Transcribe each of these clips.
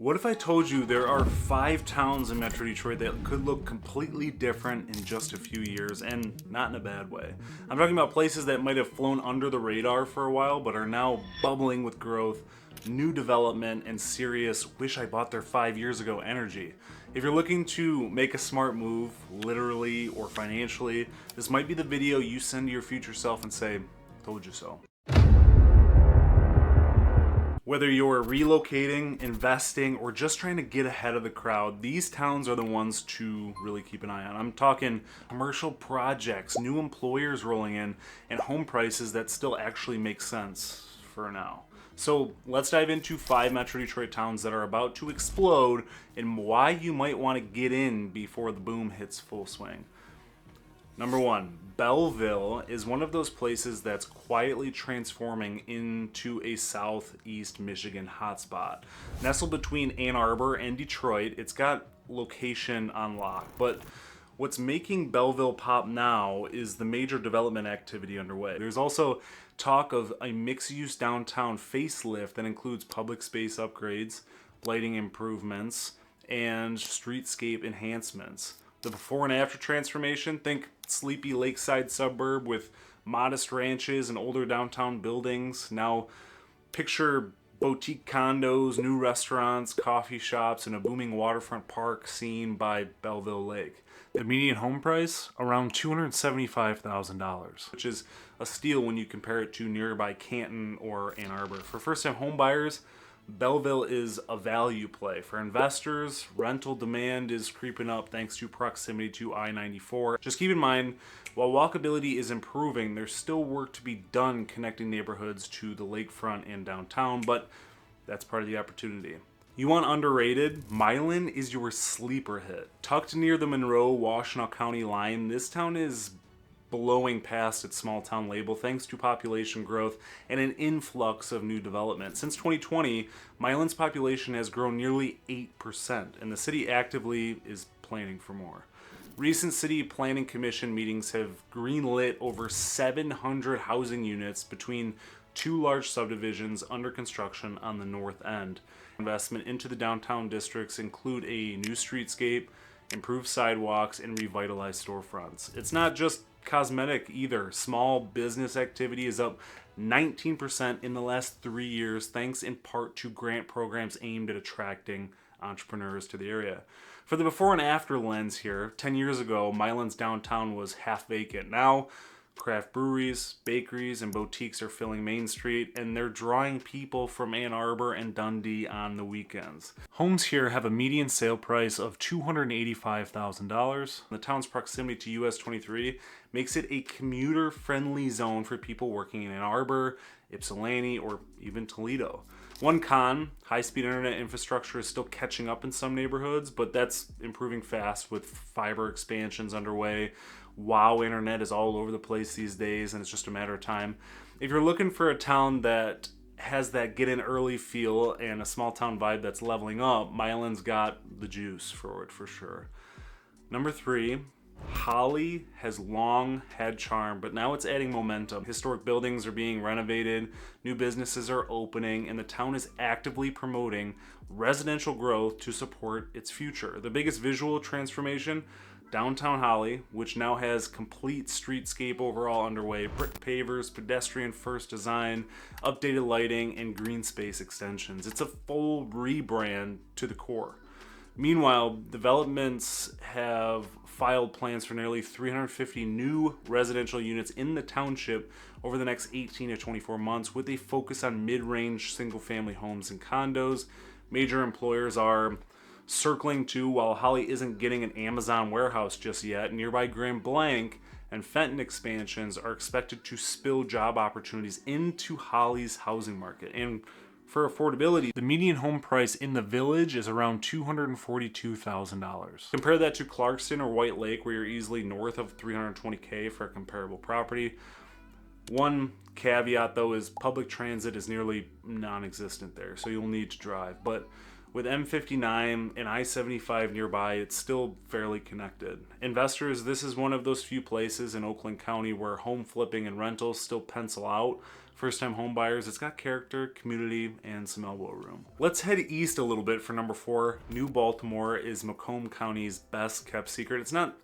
What if I told you there are 5 towns in Metro Detroit that could look completely different in just a few years, and not in a bad way? I'm talking about places that might have flown under the radar for a while, but are now bubbling with growth, new development, and serious wish I bought there 5 years ago energy. If you're looking to make a smart move, literally or financially, this might be the video you send to your future self and say, told you so. Whether you're relocating, investing, or just trying to get ahead of the crowd, these towns are the ones to really keep an eye on. I'm talking commercial projects, new employers rolling in, and home prices that still actually make sense for now. So let's dive into 5 Metro Detroit towns that are about to explode and why you might want to get in before the boom hits full swing. Number 1, Belleville is one of those places that's quietly transforming into a southeast Michigan hotspot. Nestled between Ann Arbor and Detroit, it's got location on lock. But what's making Belleville pop now is the major development activity underway. There's also talk of a mixed-use downtown facelift that includes public space upgrades, lighting improvements, and streetscape enhancements. The before and after transformation, think sleepy lakeside suburb with modest ranches and older downtown buildings. Now picture boutique condos, new restaurants, coffee shops, and a booming waterfront park seen by Belleville Lake. The median home price, around $275,000, which is a steal when you compare it to nearby Canton or Ann Arbor. For first-time home buyers, Belleville is a value play. For investors, rental demand is creeping up thanks to proximity to I-94. Just keep in mind, while walkability is improving, there's still work to be done connecting neighborhoods to the lakefront and downtown, but that's part of the opportunity. You want underrated? Milan is your sleeper hit. Tucked near the Monroe-Washtenaw County line, this town is blowing past its small town label thanks to population growth and an influx of new development. Since 2020, Milan's population has grown nearly 8%, and the city actively is planning for more. Recent city planning commission meetings have greenlit over 700 housing units between 2 large subdivisions under construction on the north end. Investment into the downtown districts include a new streetscape, improved sidewalks, and revitalized storefronts. It's not just cosmetic either. Small business activity is up 19% in the last 3 years, thanks in part to grant programs aimed at attracting entrepreneurs to the area. For the before and after lens here, 10 years ago, Milan's downtown was half vacant. Now, craft breweries, bakeries, and boutiques are filling Main Street, and they're drawing people from Ann Arbor and Dundee on the weekends. Homes here have a median sale price of $285,000. The town's proximity to US 23 makes it a commuter-friendly zone for people working in Ann Arbor, Ypsilanti, or even Toledo. One con, high-speed internet infrastructure is still catching up in some neighborhoods, but that's improving fast with fiber expansions underway. Wow, internet is all over the place these days, and it's just a matter of time. If you're looking for a town that has that get-in early feel and a small town vibe that's leveling up, Milan's got the juice for it for sure. Number 3, Holly has long had charm, but now it's adding momentum. Historic buildings are being renovated, new businesses are opening, and the town is actively promoting residential growth to support its future. The biggest visual transformation, downtown Holly, which now has complete streetscape overall underway, brick pavers, pedestrian first design, updated lighting, and green space extensions. It's a full rebrand to the core. Meanwhile, developments have filed plans for nearly 350 new residential units in the township over the next 18 to 24 months, with a focus on mid-range single-family homes and condos. Major employers are circling to, while Holly isn't getting an Amazon warehouse just yet, nearby Grand Blanc and Fenton expansions are expected to spill job opportunities into Holly's housing market. And for affordability, the median home price in the village is around $242,000. Compare that to Clarkston or White Lake, where you're easily north of $320K for a comparable property. One caveat though is public transit is nearly non-existent there, so you'll need to drive. But with M59 and I-75 nearby, it's still fairly connected. Investors, this is one of those few places in Oakland County where home flipping and rentals still pencil out First-time home buyers, it's got character, community, and some elbow room. Let's head east a little bit for number 4. New Baltimore is Macomb County's best kept secret. It's not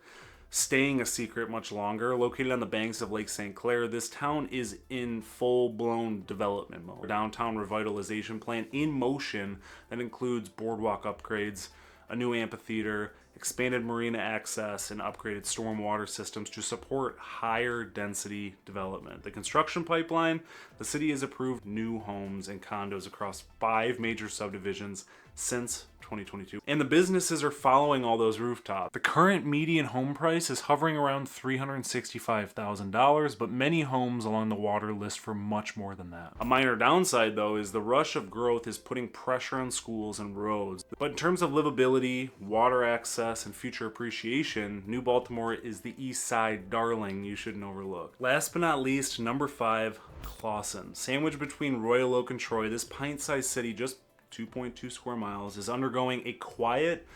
staying a secret much longer. Located on the banks of Lake St. Clair, this town is in full-blown development mode. Downtown revitalization plan in motion that includes boardwalk upgrades, a new amphitheater, expanded marina access, and upgraded stormwater systems to support higher density development. The construction pipeline, the city has approved new homes and condos across 5 major subdivisions since 2022. And the businesses are following all those rooftops. The current median home price is hovering around $365,000, but many homes along the water list for much more than that. A minor downside, though, is the rush of growth is putting pressure on schools and roads. But in terms of livability, water access, and future appreciation, New Baltimore is the east side darling you shouldn't overlook. Last but not least, number 5, Clawson. Sandwiched between Royal Oak and Troy, this pint-sized city just 2.2 square miles is undergoing a quiet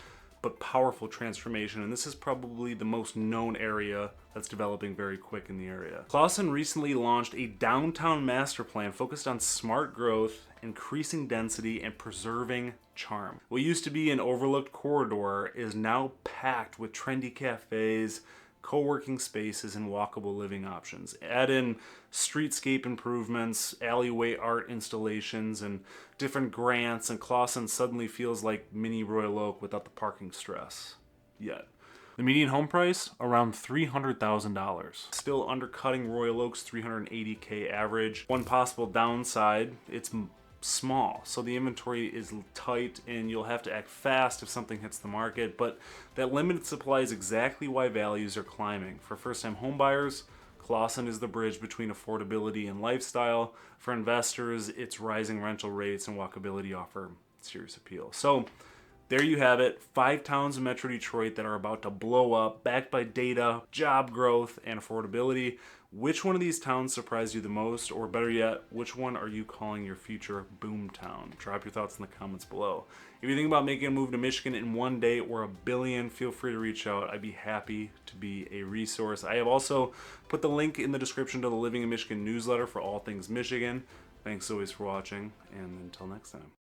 but powerful transformation, and this is probably the most known area that's developing very quick in the area. Clawson recently launched a downtown master plan focused on smart growth, increasing density, and preserving charm. What used to be an overlooked corridor is now packed with trendy cafes, co-working spaces, and walkable living options. Add in streetscape improvements, alleyway art installations, and different grants, and Clawson suddenly feels like mini Royal Oak without the parking stress. Yet. The median home price, around $300,000. Still undercutting Royal Oak's $380K average. One possible downside, it's small, so the inventory is tight and you'll have to act fast if something hits the market, but that limited supply is exactly why values are climbing. For first-time homebuyers, Clawson is the bridge between affordability and lifestyle. For investors, its rising rental rates and walkability offer serious appeal. So there you have it, 5 towns in Metro Detroit that are about to blow up, backed by data, job growth, and affordability. Which one of these towns surprised you the most? Or better yet, which one are you calling your future boom town? Drop your thoughts in the comments below. If you think about making a move to Michigan in one day or $1 billion, feel free to reach out. I'd be happy to be a resource. I have also put the link in the description to the Living in Michigan newsletter for all things Michigan. Thanks always for watching, and until next time.